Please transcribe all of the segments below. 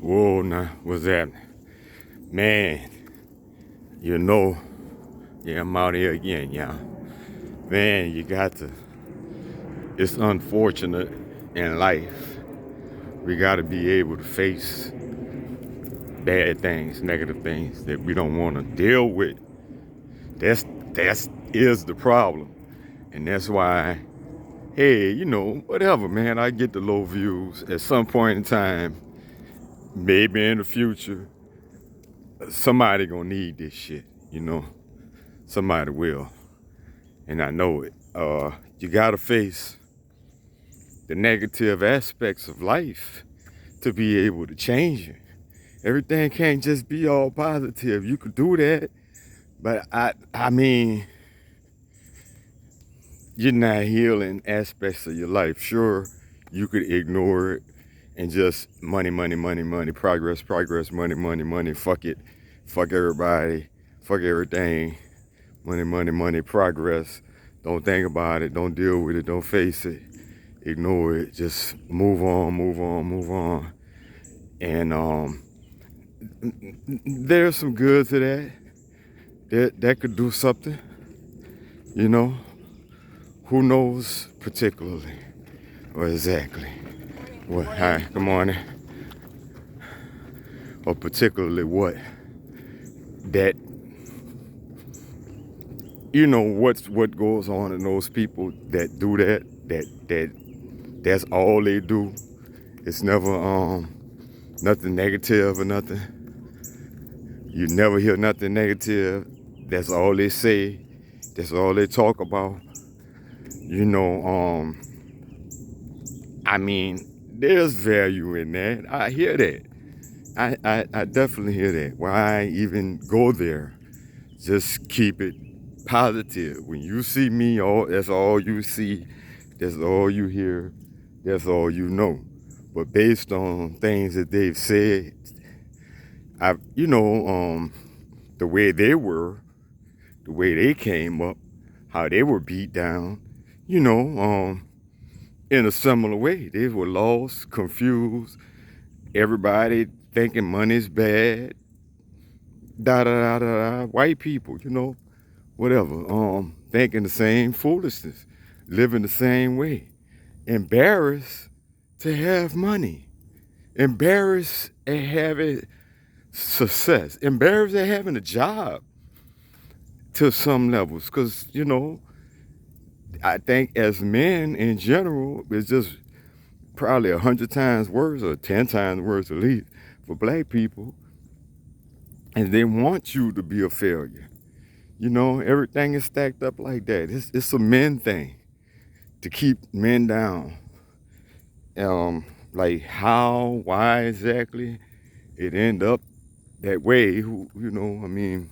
Whoa, now, what's that? Man, you know, yeah, I'm out here again, yeah. Man, you got to, it's unfortunate in life. We got to be able to face bad things, negative things that we don't want to deal with. That's is the problem. And that's why, hey, whatever, man, I get the low views. At some point in time, maybe in the future, somebody gonna need this shit, Somebody will. And I know it. You gotta face the negative aspects of life to be able to change it. Everything can't just be all positive. You could do that, but I mean, you're not healing aspects of your life. Sure, you could ignore it and just money, money, money, money, progress, progress, money, money, money, fuck it, fuck everybody, fuck everything, money, money, money, progress. Don't think about it, don't deal with it, don't face it, ignore it, just move on, move on, move on. And there's some good to that could do something, you know. Who knows particularly or exactly what, hi, good morning, or particularly what that, what goes on in those people that do that's all they do. It's never nothing negative or nothing. You never hear nothing negative. That's all they say. That's all they talk about. I mean, there's value in that. I hear that. I definitely hear that. Why even go there? Just keep it positive. When you see me, that's all you see. That's all you hear. That's all you know. But based on things that they've said, the way they were, the way they came up, how they were beat down, in a similar way. They were lost, confused, everybody thinking money's bad, da da da da da, white people, whatever, thinking the same foolishness, living the same way, embarrassed to have money, embarrassed at having success, embarrassed at having a job to some levels, because I think as men in general, it's just probably 100 times worse or 10 times worse at least for black people. And they want you to be a failure. Everything is stacked up like that. It's a men thing to keep men down. Like how, why exactly it end up that way, I mean,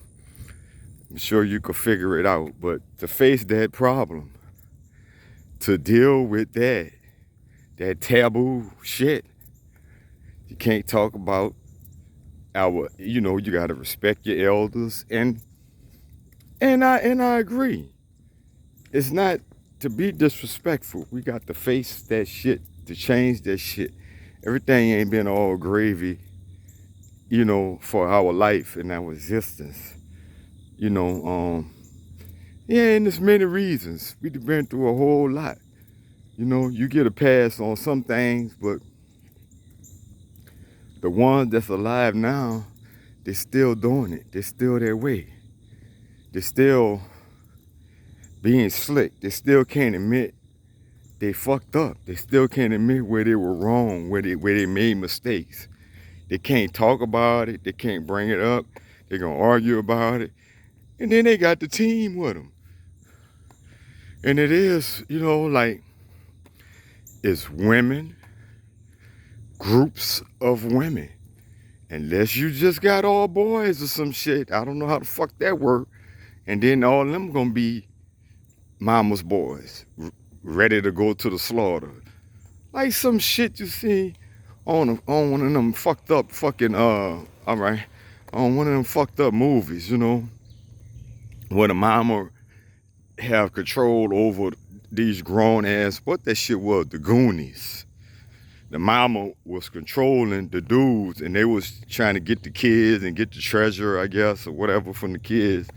I'm sure you could figure it out. But to face that problem, to deal with that taboo shit, you can't talk about you gotta respect your elders, and I agree. It's not to be disrespectful. We got to face that shit, to change that shit. Everything ain't been all gravy, for our life and our existence. Yeah, and there's many reasons. We've been through a whole lot. You get a pass on some things, but the ones that's alive now, they're still doing it. They're still their way. They're still being slick. They still can't admit they fucked up. They still can't admit where they were wrong, where they made mistakes. They can't talk about it. They can't bring it up. They're going to argue about it. And then they got the team with them. And it is, like, it's women, groups of women. Unless you just got all boys or some shit. I don't know how the fuck that work. And then all of them gonna be mama's boys, ready to go to the slaughter. Like some shit you see on one of them fucked up fucking, on one of them fucked up movies, where the mama have control over these grown ass, what that shit was, the Goonies. the mama was controlling the dudes, and they was trying to get the kids and get the treasure, I guess, or whatever from the kids.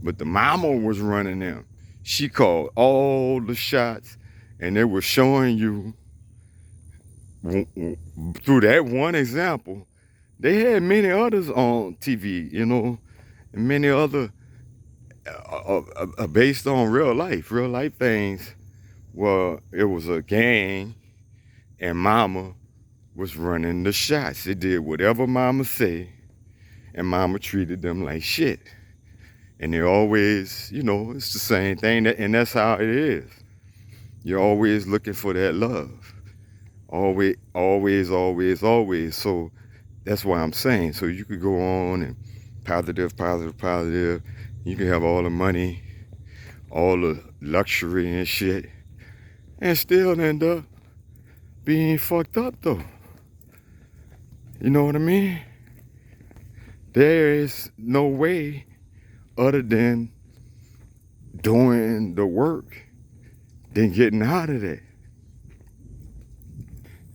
But the mama was running them. She called all the shots, and they were showing you through that one example. They had many others on TV, you know, and many other based on real life things. Well, it was a gang, and mama was running the shots. They did whatever mama said, and mama treated them like shit. And they always, you know, it's the same thing, and that's how it is. You're always looking for that love. Always, always, always, always. So that's why I'm saying. So you could go on and positive, positive, positive. You can have all the money, all the luxury and shit, and still end up being fucked up though. You know what I mean? There is no way other than doing the work than getting out of that.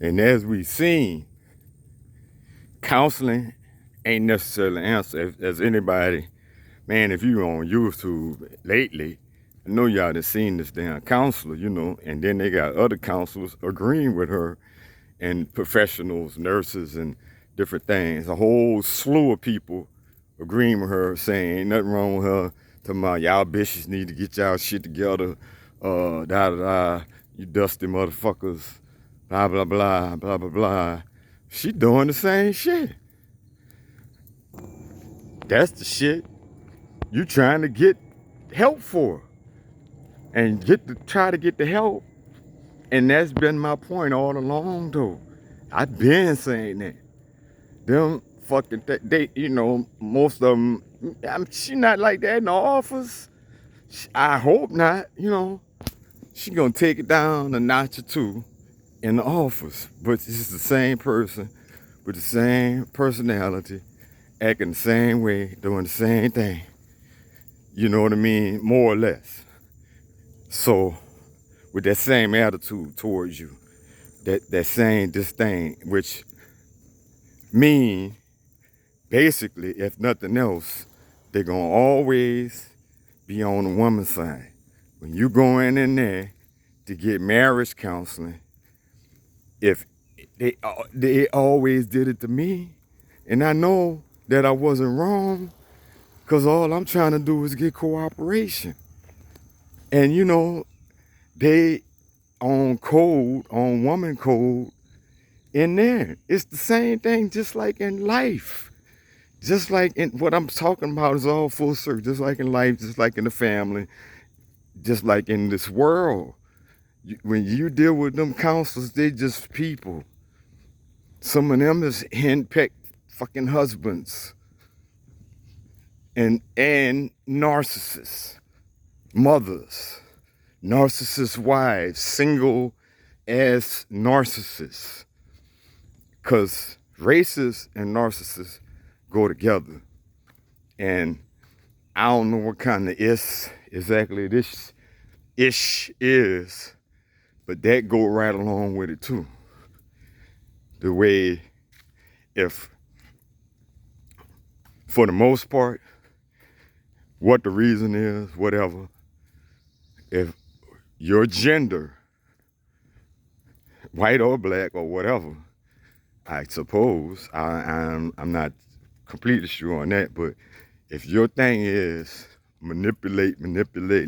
And as we've seen, counseling ain't necessarily the answer. As anybody, man, if you on YouTube lately, I know y'all done seen this damn counselor, you know, and then they got other counselors agreeing with her, and professionals, nurses, and different things. A whole slew of people agreeing with her, saying ain't nothing wrong with her. Talking about y'all bitches need to get y'all shit together. Da da da. You dusty motherfuckers. Blah blah blah blah blah blah. She doing the same shit. That's the shit you trying to get help for, and try to get the help. And that's been my point all along, though. I've been saying that. Them fucking, they, you know, most of them, she not like that in the office. I hope not, you know. She gonna take it down a notch or two in the office. But it's the same person with the same personality, acting the same way, doing the same thing. You know what I mean? More or less. So, with that same attitude towards you, that same disdain, which mean basically, if nothing else, they're gonna always be on the woman's side. When you go in there to get marriage counseling, if they always did it to me, and I know that I wasn't wrong, because all I'm trying to do is get cooperation. And you know, they on code, on woman code in there. It's the same thing, just like in life. Just like in what I'm talking about is all full circle. Just like in life, just like in the family, just like in this world. When you deal with them counselors, they just people. Some of them is henpecked fucking husbands and narcissists, mothers, narcissist wives, single ass narcissists. Because racists and narcissists go together. And I don't know what kind of exactly this ish is, but that go right along with it too. The way, if, for the most part, what the reason is, whatever, if your gender, white or black or whatever, I suppose, I'm not completely sure on that, but if your thing is manipulate,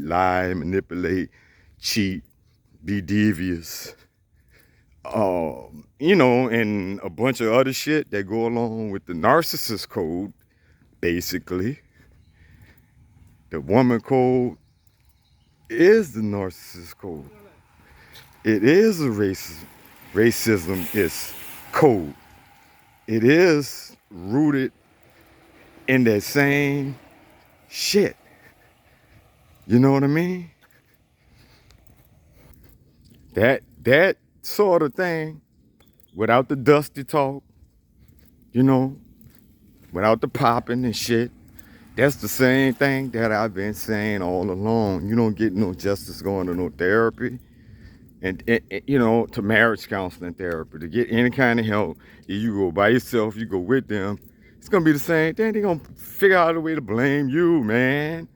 lie, manipulate, cheat, be devious, you know, and a bunch of other shit that go along with the narcissist code, basically, the woman code is the narcissist code. It is a racism is code. It is rooted in that same shit. You know what I mean? That sort of thing, without the dusty talk, you know, without the popping and shit, that's the same thing that I've been saying all along. You don't get no justice going to no therapy. and you know, to marriage counseling therapy, to get any kind of help. If you go by yourself, you go with them, it's gonna be the same thing. They're gonna figure out a way to blame you, man.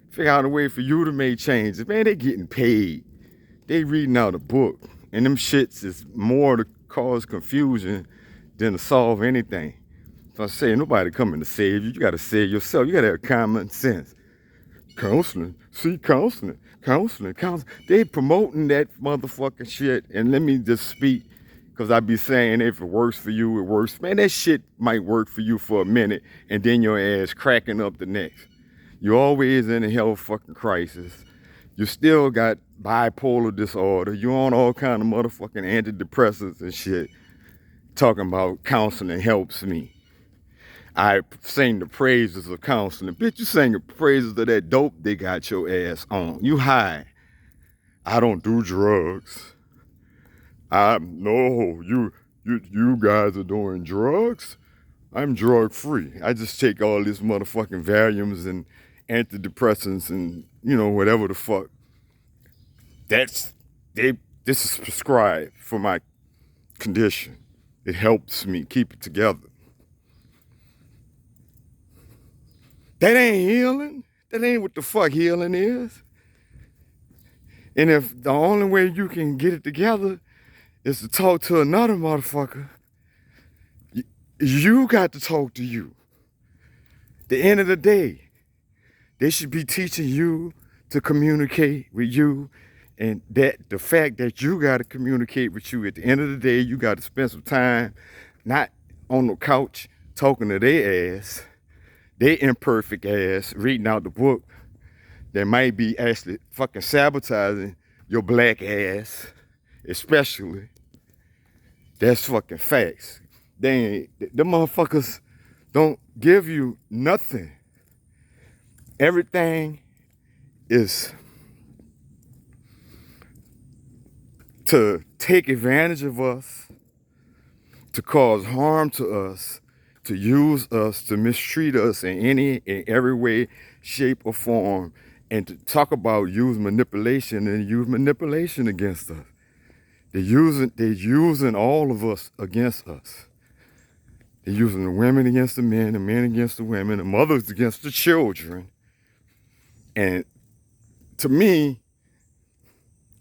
Figure out a way for you to make changes. Man, they getting paid. They reading out a book. And them shits is more to cause confusion than to solve anything. So I say, nobody coming to save you. You gotta save yourself. You gotta have common sense. Counseling, see, counseling. They promoting that motherfucking shit. And let me just speak, because I be saying if it works for you, it works. Man, that shit might work for you for a minute, and then your ass cracking up the next. You're always in a health fucking crisis. You still got bipolar disorder. You're on all kind of motherfucking antidepressants and shit. Talking about counseling helps me. I sing the praises of counseling. Bitch, you sing the praises of that dope they got your ass on. You high. I don't do drugs. No, you guys are doing drugs? I'm drug free. I just take all these motherfucking Valiums and antidepressants and, you know, whatever the fuck. This is prescribed for my condition. It helps me keep it together. That ain't healing. That ain't what the fuck healing is. And if the only way you can get it together is to talk to another motherfucker, you got to talk to you. At the end of the day, they should be teaching you to communicate with you, and that the fact that you got to communicate with you, at the end of the day, you got to spend some time not on the couch talking to their ass, their imperfect ass, reading out the book that might be actually fucking sabotaging your black ass, especially. That's fucking facts. The motherfuckers don't give you nothing. Everything is to take advantage of us, to cause harm to us, to use us, to mistreat us in any and every way, shape, or form, and to talk about use manipulation and use manipulation against us. They're using all of us against us. They're using the women against the men against the women, the mothers against the children. And to me,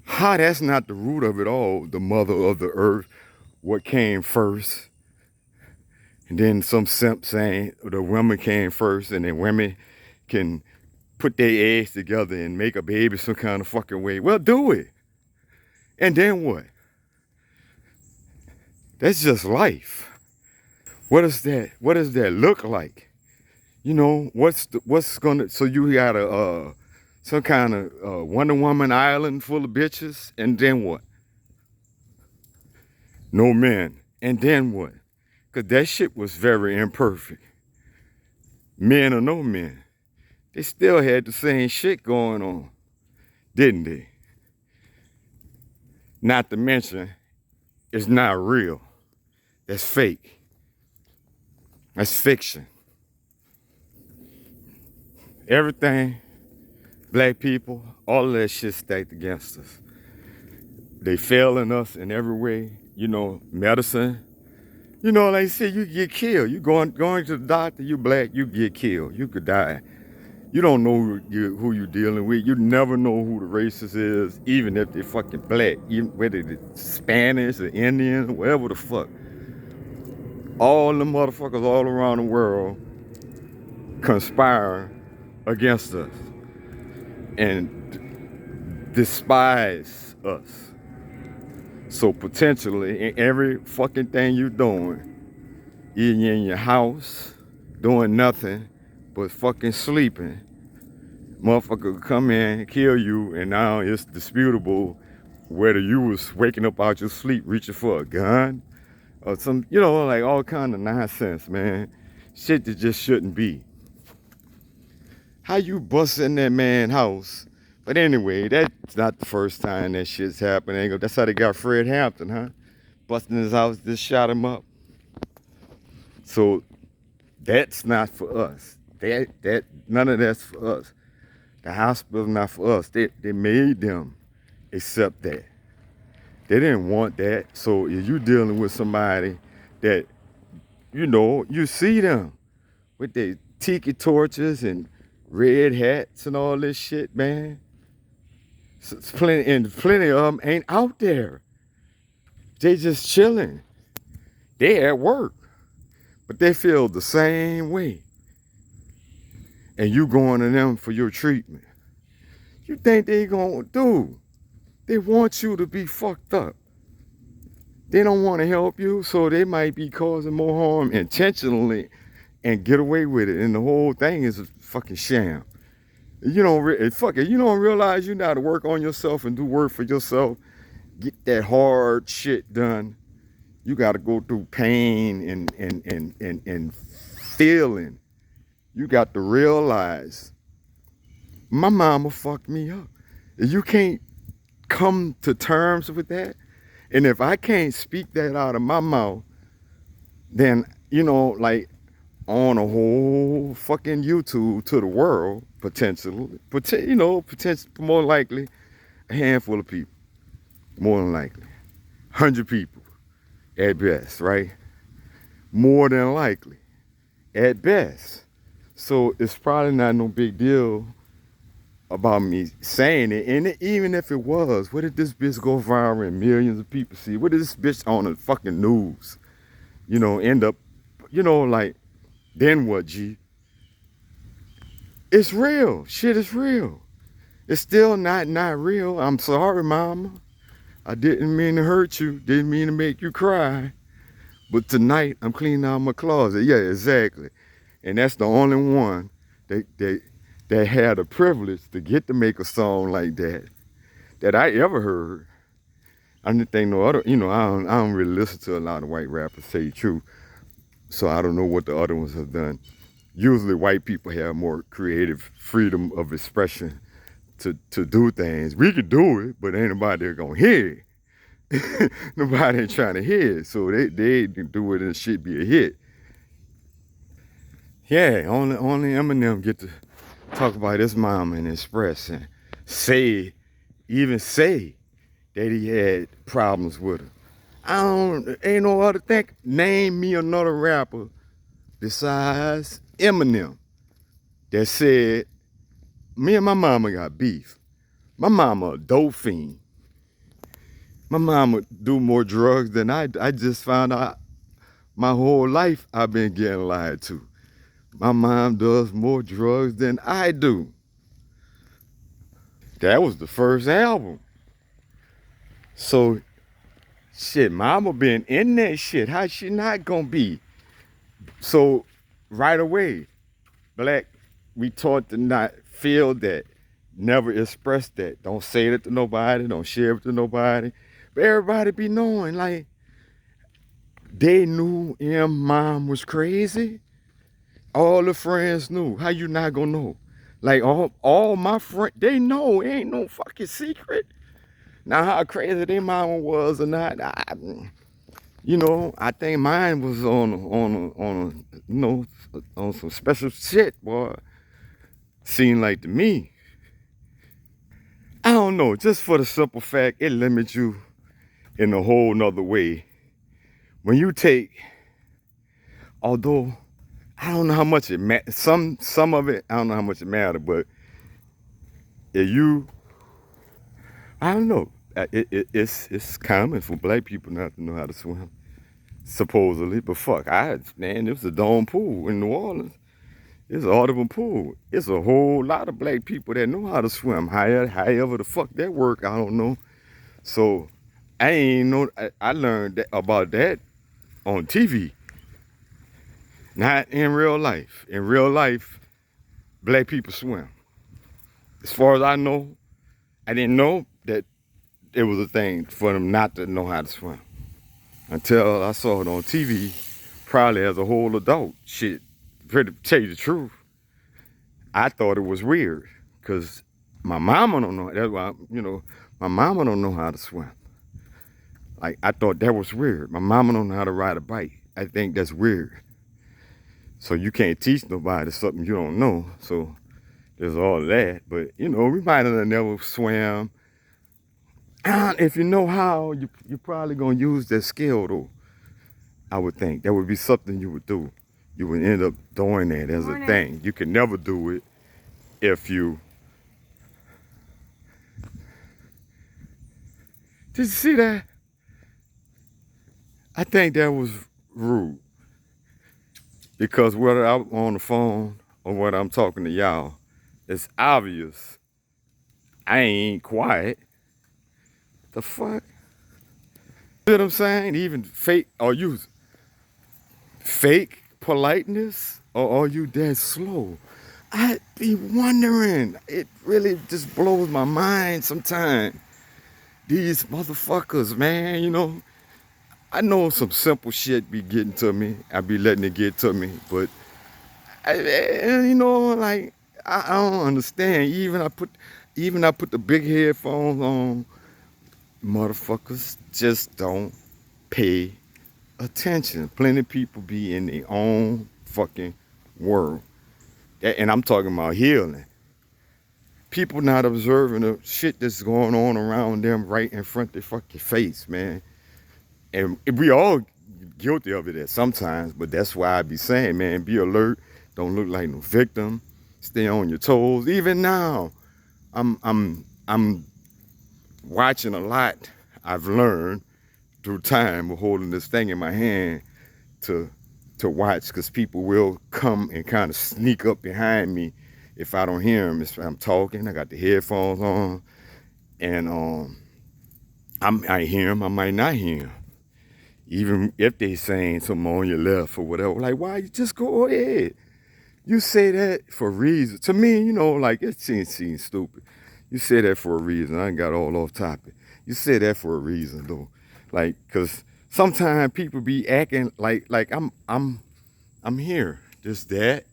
that's not the root of it all, the mother of the earth, what came first. And then some simp saying the woman came first, and then women can put their eggs together and make a baby some kind of fucking way. Well, do it. And then what? That's just life. What does that look like? You know, so you got some kind of Wonder Woman island full of bitches, and then what? No men, and then what? Because that shit was very imperfect. Men or no men, they still had the same shit going on, didn't they? Not to mention, it's not real. That's fake. That's fiction. Everything, black people, all of that shit stacked against us. They failing us in every way. You know, medicine. You know, like I said, you get killed. You going to the doctor, you black, you get killed. You could die. You don't know who you're dealing with. You never know who the racist is, even if they're fucking black, even whether they're Spanish or Indian or whatever the fuck. All the motherfuckers all around the world conspire against us and despise us. So potentially, in every fucking thing you're doing, you're in your house, doing nothing but fucking sleeping, motherfucker could come in, kill you, and now it's disputable whether you was waking up out your sleep reaching for a gun or some, you know, like all kind of nonsense, man. Shit that just shouldn't be. How you bust in that man's house? But anyway, that's not the first time that shit's happened. That's how they got Fred Hampton, huh? Busting his house, just shot him up. So that's not for us. None of that's for us. The hospital's not for us. They made them accept that. They didn't want that. So if you dealing with somebody that, you know, you see them with their tiki torches and red hats and all this shit, man. It's plenty, and plenty of them ain't out there. They just chilling. They at work, but they feel the same way. And you going to them for your treatment. You think they gonna do? They want you to be fucked up. They don't want to help you, so they might be causing more harm intentionally and get away with it. And the whole thing is a fucking sham. You don't fuck it. You don't realize you know how to work on yourself and do work for yourself. Get that hard shit done. You got to go through pain and feeling. You got to realize my mama fucked me up. You can't come to terms with that. And if I can't speak that out of my mouth, then, you know, like on a whole fucking YouTube to the world, potentially, more likely a handful of people, more than likely, 100 people at best, right? More than likely, at best. So it's probably not no big deal about me saying it. And even if it was, what did this bitch go viral and millions of people see? What did this bitch on the fucking news, you know, end up, you know, like, then what, G? It's real. Shit is real. It's still not real. I'm sorry, mama. I didn't mean to hurt you. Didn't mean to make you cry. But tonight, I'm cleaning out my closet. Yeah, exactly. And that's the only one that had the privilege to get to make a song like that I ever heard. I didn't think no other, you know, I don't really listen to a lot of white rappers, say the truth. So I don't know what the other ones have done. Usually white people have more creative freedom of expression to do things. We can do it, but ain't nobody gonna hear it. Nobody ain't trying to hear it. So they do it and it should be a hit. Yeah, only Eminem get to talk about his mom and express and even say that he had problems with her. Ain't no other thing. Name me another rapper besides Eminem that said, me and my mama got beef. My mama a dope fiend. My mama do more drugs than I just found out my whole life I've been getting lied to. My mom does more drugs than I do. That was the first album. So, shit, mama been in that shit. How she not gonna be? So, right away, black, we taught to not feel that, never express that. Don't say it to nobody, don't share it to nobody. But everybody be knowing, like, they knew mom was crazy. All the friends knew. How you not gonna know? Like, all my friends, they know. It ain't no fucking secret. Now, how crazy their mama was or not, you know, I think mine was on some special shit, boy. Seemed like to me. I don't know, just for the simple fact, it limits you in a whole nother way. When you take, although, I don't know how much it matters, some of it, I don't know how much it matters, but if you, I don't know, it's common for black people not to know how to swim, supposedly, but fuck, man, it was a dome pool in New Orleans. It's an audible pool. It's a whole lot of black people that know how to swim. However the fuck that work, I don't know. So I ain't know. I learned about that on TV, not in real life. In real life, black people swim. As far as I know, I didn't know that it was a thing for them not to know how to swim until I saw it on TV, probably as a whole adult. Shit, to tell you the truth, I thought it was weird because my mama don't know. That's why, you know, my mama don't know how to swim. Like, I thought that was weird. My mama don't know how to ride a bike. I think that's weird. So you can't teach nobody something you don't know. So there's all that. But, you know, we might have never swam. if you know how, you're probably gonna use that skill though. I would think that would be something you would do. You would end up doing that as a thing. You can never do it if you. Did you see that? I think that was rude because whether I'm on the phone or whether I'm talking to y'all, it's obvious I ain't quiet. The fuck? You know what I'm saying? Even fake, or you fake politeness, or are you that slow? I'd be wondering. It really just blows my mind sometimes. These motherfuckers, man, you know, I know some simple shit be getting to me. I be letting it get to me, but you know, like I don't understand. Even I put the big headphones on. Motherfuckers just don't pay attention. Plenty of people be in their own fucking world, and I'm talking about healing. People not observing the shit that's going on around them right in front of their fucking face, man. And we all guilty of it at sometimes, but that's why I be saying, man, be alert. Don't look like no victim. Stay on your toes. Even now, I'm watching a lot. I've learned through time of holding this thing in my hand to watch, because people will come and kind of sneak up behind me if I don't hear them. If I'm talking, I got the headphones on, and I might hear them, I might not hear them. Even if they saying something on your left or whatever, like, why you just go ahead? You say that for a reason. To me, you know, like, it seems stupid. You say that for a reason. I ain't got all off topic. You say that for a reason, though. Like, cause sometimes people be acting like I'm here. Just that,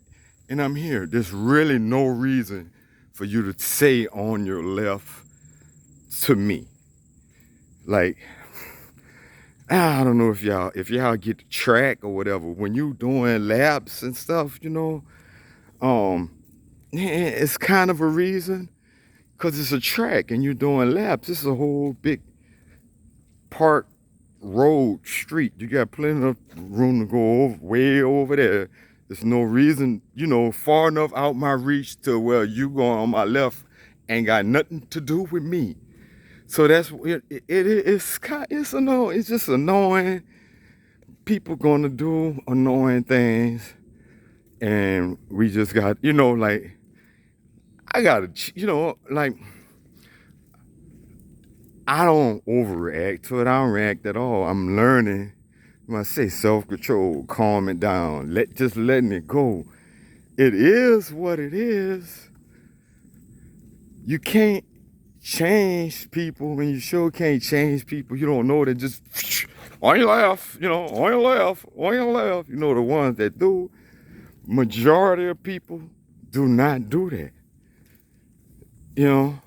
and I'm here. There's really no reason for you to say on your left to me. Like, I don't know if y'all get the track or whatever. When you doing laps and stuff, you know, it's kind of a reason, because it's a track and you're doing laps. This is a whole big park road street. You got plenty of room to go over, way over there. There's no reason, you know, far enough out my reach to where you going on my left ain't got nothing to do with me. So that's it's annoying. It's just annoying. People gonna do annoying things, and we just got, you know, like, I gotta, you know, like, I don't overreact to it. I don't react at all. I'm learning. When I say self-control, calming down, just letting it go. It is what it is. You can't change people. When you sure can't change people, you don't know that just on your left, you know, on your left, on your left. You know, the ones that do. Majority of people do not do that. You know,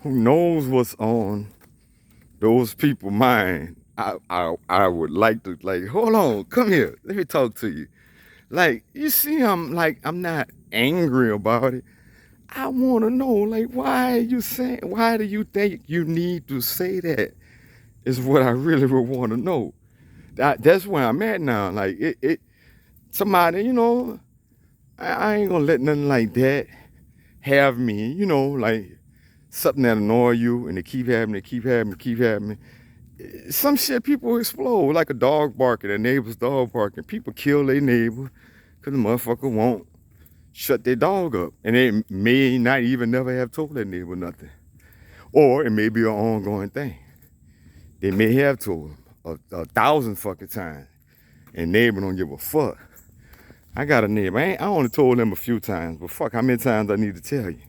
who knows what's on those people's mind? I would like to, like, hold on, come here, let me talk to you. Like, you see, I'm not angry about it. I want to know, like, why do you think you need to say that? Is what I really would want to know. That's where I'm at now. Like, somebody, you know, I ain't gonna let nothing like that have me, you know, like something that annoy you and they keep happening. Some shit people explode, like a dog barking, a neighbor's dog barking. People kill their neighbor because the motherfucker won't shut their dog up. And they may not even never have told that neighbor nothing. Or it may be an ongoing thing. They may have told him a thousand fucking times, and neighbor don't give a fuck. I got a neighbor. I only told him a few times, but fuck, how many times I need to tell you?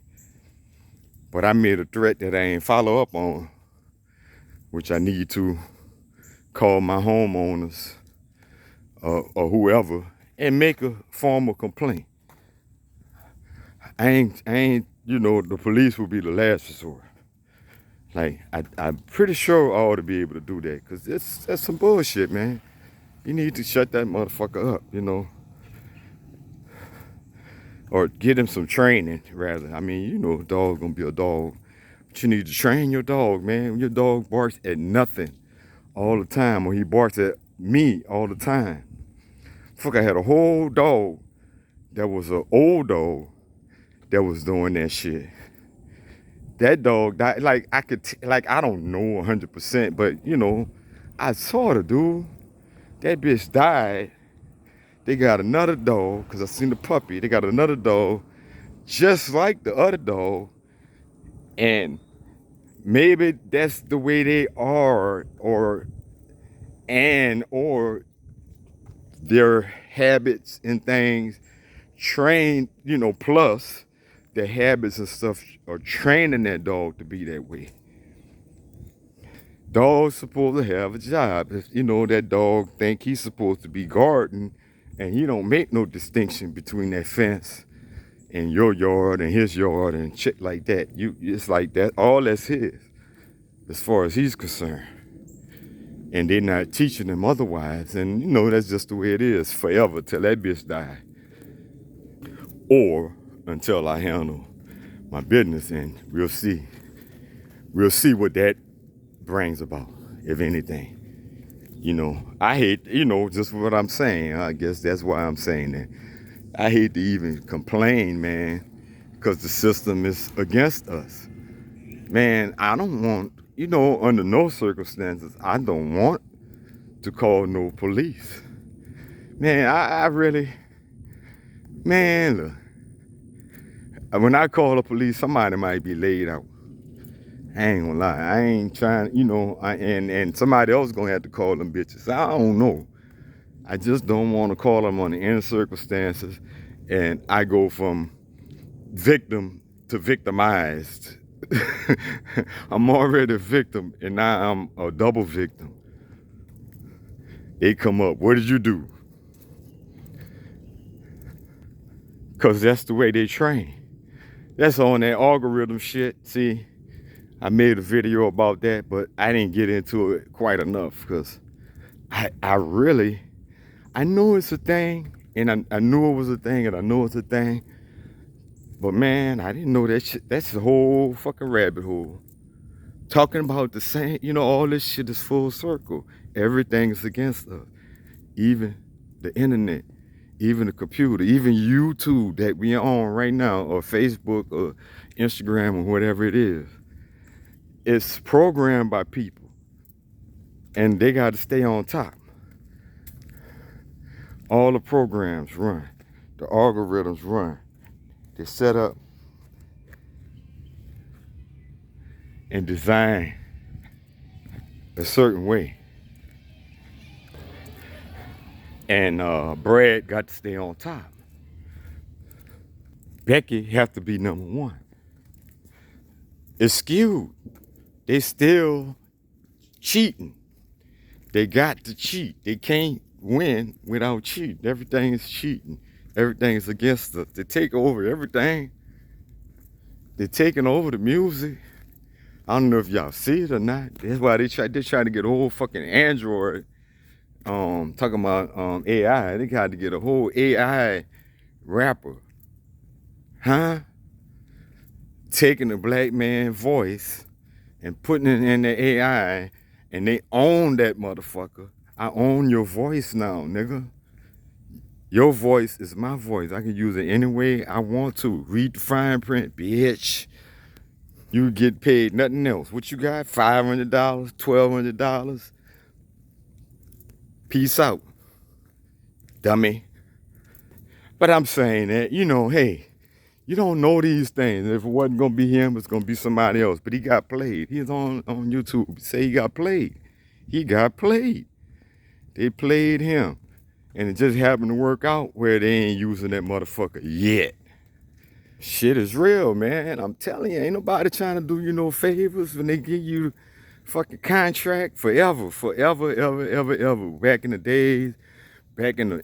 But I made a threat that I ain't follow up on, which I need to call my homeowners or whoever and make a formal complaint. I ain't, you know, the police will be the last resort. Like, I'm pretty sure I ought to be able to do that, because that's some bullshit, man. You need to shut that motherfucker up, you know. Or get him some training, rather. I mean, you know, a dog's gonna be a dog But you need to train your dog, man. Your dog barks at nothing all the time, or he barks at me all the time. Fuck, I had a whole dog that was an old dog that was doing that shit. That dog died. Like I don't know 100%, but you know, I sort of do. That bitch died. They got another dog, because I seen the puppy. They got another dog just like the other dog. And maybe that's the way they are, or their habits and things train, you know, plus their habits and stuff are training that dog to be that way. Dog's supposed to have a job. If you know that dog think he's supposed to be guarding, and he don't make no distinction between that fence and your yard and his yard and shit like that. It's like that. All that's his, as far as he's concerned. And they're not teaching him otherwise. And you know, that's just the way it is forever till that bitch die. Or until I handle my business, and we'll see. We'll see what that brings about, if anything. You know, I hate, you know, just what I'm saying. I guess that's why I'm saying that. I hate to even complain, man, because the system is against us. Man, I don't want, you know, under no circumstances, I don't want to call no police. Man, I really, man, look, when I call the police, somebody might be laid out. I ain't gonna lie. I ain't trying, you know, and somebody else gonna have to call them bitches. I don't know. I just don't want to call them under any circumstances. And I go from victim to victimized. I'm already a victim, and now I'm a double victim. They come up, what did you do? Because that's the way they train. That's on that algorithm shit. See, I made a video about that, but I didn't get into it quite enough because I know it's a thing, and I knew it was a thing, and I know it's a thing. But man, I didn't know that shit. That's the whole fucking rabbit hole. Talking about the same, you know, all this shit is full circle. Everything is against us. Even the internet, even the computer, even YouTube that we are on right now, or Facebook, or Instagram, or whatever it is. It's programmed by people, and they got to stay on top. All the programs run, the algorithms run. They're set up and designed a certain way. And Brad got to stay on top. Becky have to be number one. It's skewed. They still cheating. They got to cheat. They can't win without cheating. Everything is cheating. Everything is against us. They take over everything. They're taking over the music. I don't know if y'all see it or not. That's why they try to get a whole fucking Android. Talking about AI. They got to get a whole AI rapper. Huh? Taking the black man voice and putting it in the AI, and they own that motherfucker. I own your voice now, nigga. Your voice is my voice. I can use it any way I want to. Read the fine print, bitch. You get paid nothing else. What you got? $500, $1,200. Peace out, dummy. But I'm saying that, you know, hey, you don't know these things. If it wasn't gonna be him, it's gonna be somebody else. But he got played. He's on YouTube. Say he got played. He got played. They played him. And it just happened to work out where they ain't using that motherfucker yet. Shit is real, man. I'm telling you, ain't nobody trying to do you no favors when they give you fucking contract forever, ever. Back in the days, back in the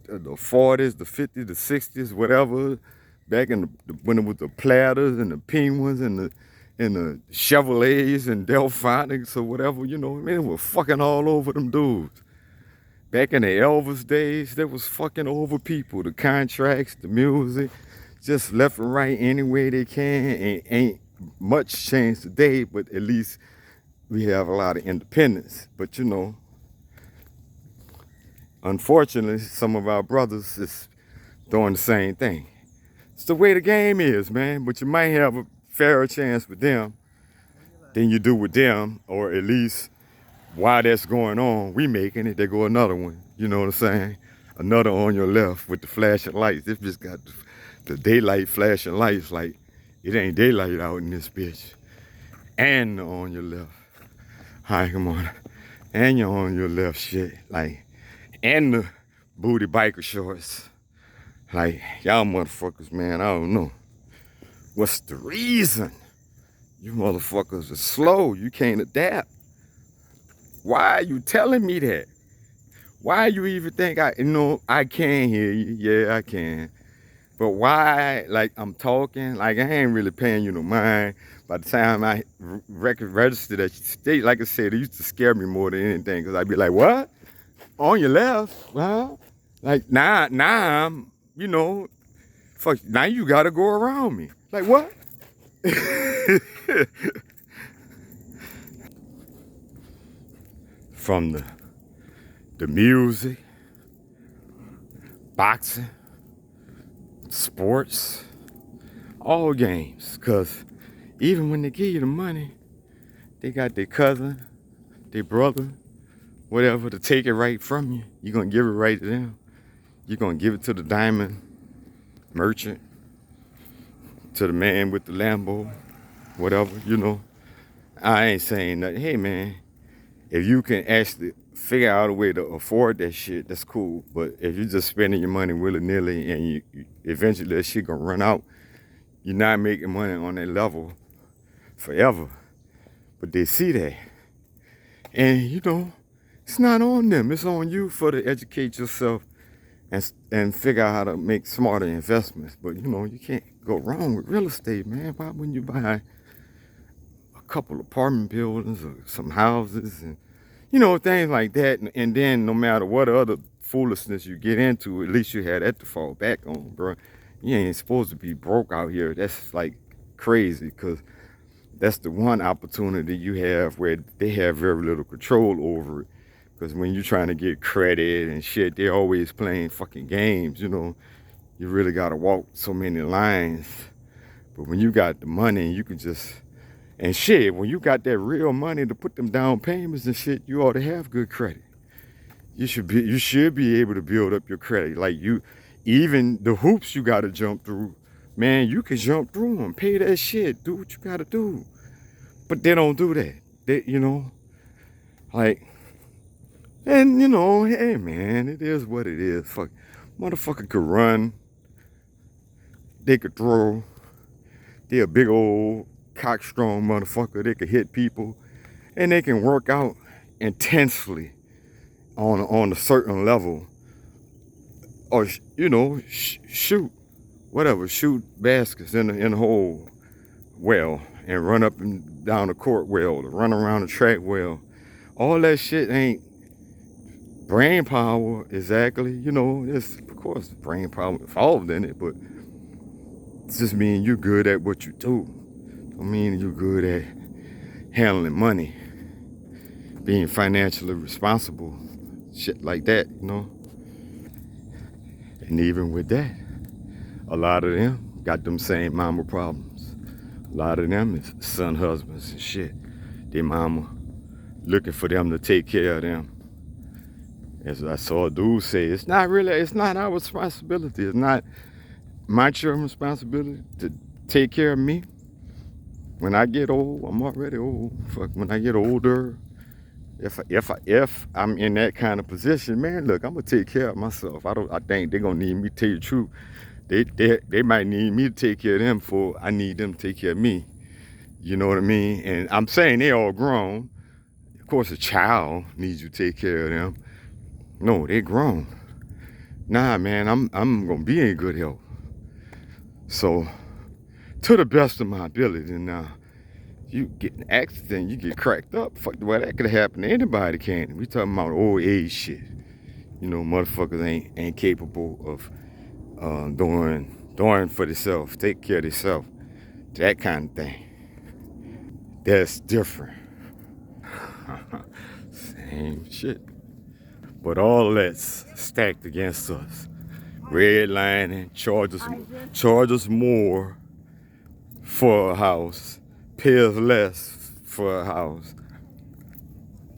40s, the 50s, the 60s, whatever. Back in when it was the Platters and the Penguins and the Chevrolets and Delphonics or whatever, you know, man, they were fucking all over them dudes. Back in the Elvis days, they was fucking over people. The contracts, the music, just left and right any way they can, and ain't much changed today, but at least we have a lot of independence. But you know, unfortunately, some of our brothers is doing the same thing. It's the way the game is, man. But you might have a fairer chance with them than you do with them, or at least while that's going on, we making it. There go another one. You know what I'm saying? Another on your left with the flashing lights. This just got the daylight flashing lights like it ain't daylight out in this bitch. And on your left. Hi, come on. And you're on your left shit. Like, and the booty biker shorts. Like, y'all motherfuckers, man, I don't know. What's the reason? You motherfuckers are slow. You can't adapt. Why are you telling me that? Why you even think I can hear you? Yeah, I can. But why, like, I'm talking, like, I ain't really paying you no mind. By the time I registered that state, like I said, it used to scare me more than anything, because I'd be like, what? On your left? Well, like, now I'm, fuck, now you gotta go around me. Like, what? From the music, boxing, sports, all games. Because even when they give you the money, they got their cousin, their brother, whatever, to take it right from you. You're going to give it right to them. You're going to give it to the diamond merchant, to the man with the Lambo, whatever, I ain't saying nothing. Hey, man, if you can actually figure out a way to afford that shit, that's cool. But if you're just spending your money willy-nilly and you eventually that shit gonna run out, you're not making money on that level forever. But they see that. And, it's not on them. It's on you for to educate yourself and figure out how to make smarter investments. But, you can't go wrong with real estate, man. Why wouldn't you buy a couple apartment buildings or some houses and things like that, and then no matter what other foolishness you get into, at least you had that to fall back on, bro. You ain't supposed to be broke out here. That's like crazy, because that's the one opportunity you have where they have very little control over it. Because when you're trying to get credit and shit, they're always playing fucking games, You really got to walk so many lines. But when you got the money, you can just... And shit, when you got that real money to put them down payments and shit, you ought to have good credit. You should be able to build up your credit. Like even the hoops you gotta jump through, man, you can jump through them, pay that shit, do what you gotta do. But they don't do that. They, like, and hey man, it is what it is. Fuck, motherfucker could run, they could throw, they're a big old cockstrong motherfucker. They can hit people, and they can work out intensely on a certain level, or shoot baskets in the hole well, and run up and down the court well, or run around the track well. All that shit ain't brain power exactly. There's of course brain power involved in it, but it just means you're good at what you do. I mean, you're good at handling money, being financially responsible, shit like that, And even with that, a lot of them got them same mama problems. A lot of them is son husbands and shit. Their mama looking for them to take care of them. As I saw a dude say, it's not our responsibility. It's not my children's responsibility to take care of me. When I get old, I'm already old. Fuck, when I get older, if I'm in that kind of position, man, look, I'm gonna take care of myself. I think they're gonna need me to tell you the truth. They might need me to take care of them before I need them to take care of me. You know what I mean? And I'm saying they all grown. Of course, a child needs you to take care of them. No, they grown. Nah, man, I'm gonna be in good health. So, to the best of my ability now. You get in an accident, you get cracked up. Fuck, well, that could happen to anybody, can. We talking about old age shit. Motherfuckers ain't capable of doing for themselves, take care of themselves, that kind of thing. that's different. Same shit. But all that's stacked against us. Redlining, charge us more for a house, pay us less for a house.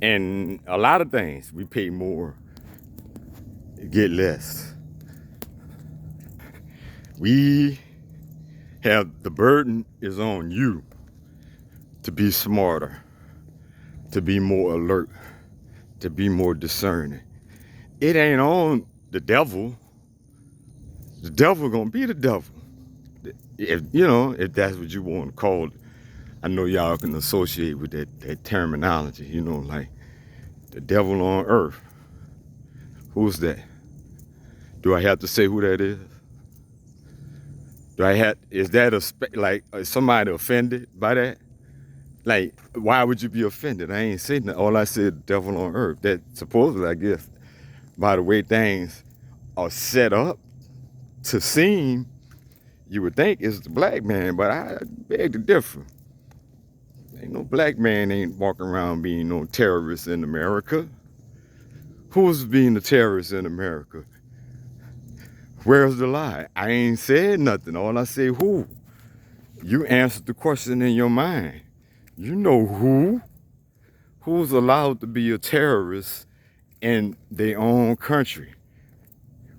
And a lot of things, we pay more, get less. We have, the burden is on you to be smarter, to be more alert, to be more discerning. It ain't on the devil. The devil gonna be the devil. If you know, if that's what you want to call it. I know y'all can associate with that terminology, you know, like the devil on earth. Who's that? Do I have to say who that is? Is that like, is somebody offended by that? Like, why would you be offended? I ain't saying that. All I said, devil on earth. That supposedly, I guess, by the way things are set up to seem, you would think it's the black man, but I beg to differ. Ain't no black man ain't walking around being no terrorist in America. Who's being a terrorist in America? Where's the lie? I ain't said nothing. All I say, who? You answered the question in your mind. You know who? Who's allowed to be a terrorist in their own country?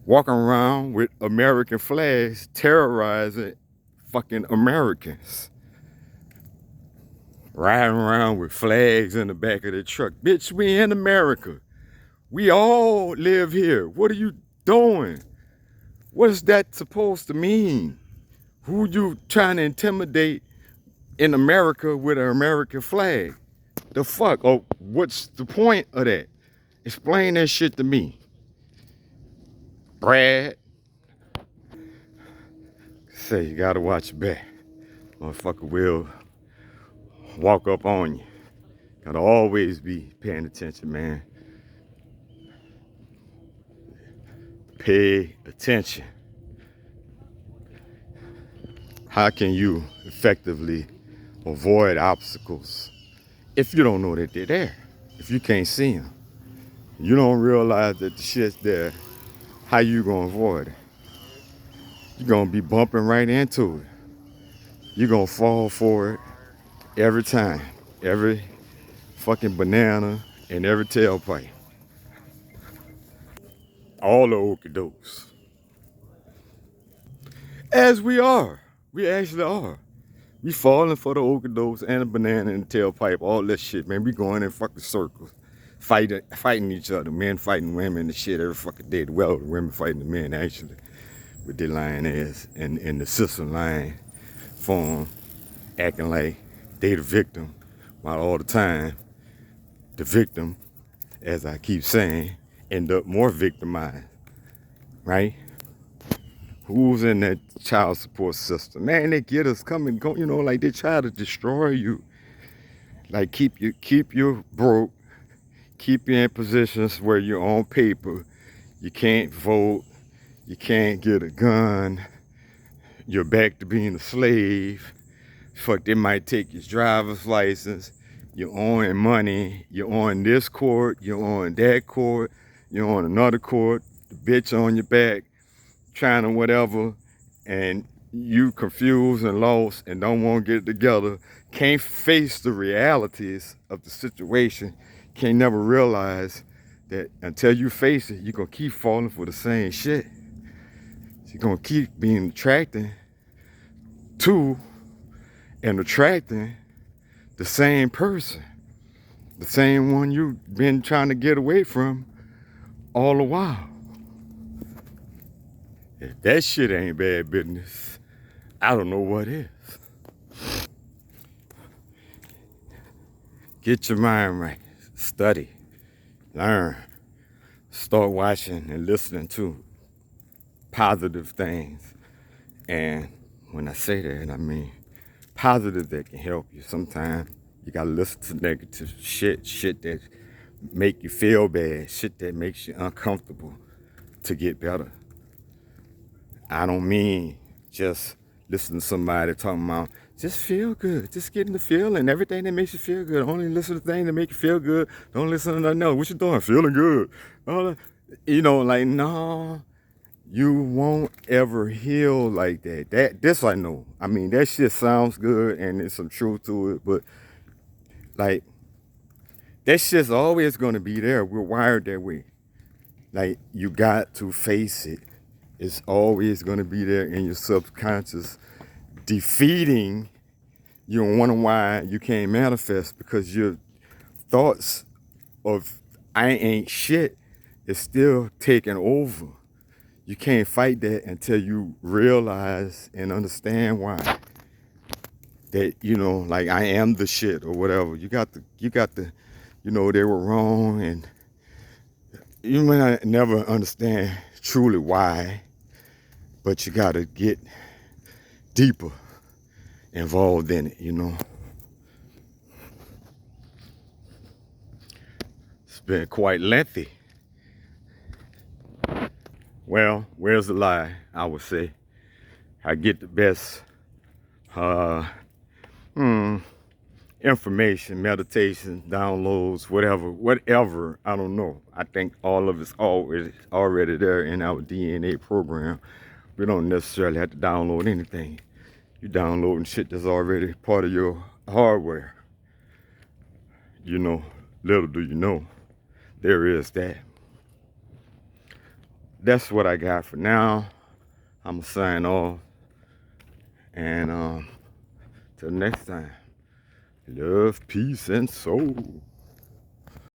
Walking around with American flags, terrorizing fucking Americans. Riding around with flags in the back of their truck. Bitch, we in America. We all live here. What are you doing? What is that supposed to mean? Who you trying to intimidate in America with an American flag? The fuck? Oh, what's the point of that? Explain that shit to me. Brad. Say you gotta watch your back. Motherfucker will walk up on you. Gotta always be paying attention, man. Pay attention. How can you effectively avoid obstacles if you don't know that they're there? If you can't see them, you don't realize that the shit's there. How you gonna avoid it? You're gonna be bumping right into it. You're gonna fall for it every time, every fucking banana and every tailpipe. All the okey-dokes. As we are. We actually are. We falling for the okey-dokes and the banana and the tailpipe, all that shit, man. We going in fucking circles. Fighting each other. Men fighting women and shit every fucking day. Well, the women fighting the men, actually. With their lying ass and the system lying for them, acting like they the victim, while all the time, the victim, as I keep saying, end up more victimized, right? Who's in that child support system? Man, they get us coming, go, you know, like they try to destroy you. Like keep you broke, keep you in positions where you're on paper, you can't vote, you can't get a gun, you're back to being a slave. Fuck, they might take your driver's license, you're owing money, you're on this court, you're on that court, you're on another court, the bitch on your back, trying to whatever, and you confused and lost and don't want to get it together, can't face the realities of the situation, can't never realize that until you face it, you're going to keep falling for the same shit. You're going to keep being attracted to and attracting the same person, the same one you've been trying to get away from all the while. If that shit ain't bad business, I don't know what is. Get your mind right. Study. Learn. Start watching and listening to positive things. And when I say that, I mean positive that can help you. Sometimes you gotta listen to negative shit that make you feel bad, shit that makes you uncomfortable to get better. I don't mean just listen to somebody talking about just feel good, just getting the feeling, everything that makes you feel good. Only listen to things that make you feel good. Don't listen to nothing else. What you doing? Feeling good. All that. You know, like no, you won't ever heal like that. This I know. I mean, that shit sounds good and there's some truth to it, but like that shit's always gonna be there. We're wired that way. Like you got to face it. It's always gonna be there in your subconscious, defeating. You wonder why you can't manifest because your thoughts of I ain't shit is still taking over. You can't fight that until you realize and understand why. That, you know, like I am the shit or whatever. You got the, you know, they were wrong and you may not never understand truly why, but you gotta get deeper involved in it, you know. It's been quite lengthy. Well, where's the lie? I would say I get the best information, meditation, downloads, whatever. I don't know. I think all of it's already there in our DNA program. We don't necessarily have to download anything. You downloading shit that's already part of your hardware. You know, little do you know, there is that. That's what I got for now. I'm gonna sign off. And till next time, love, peace, and soul.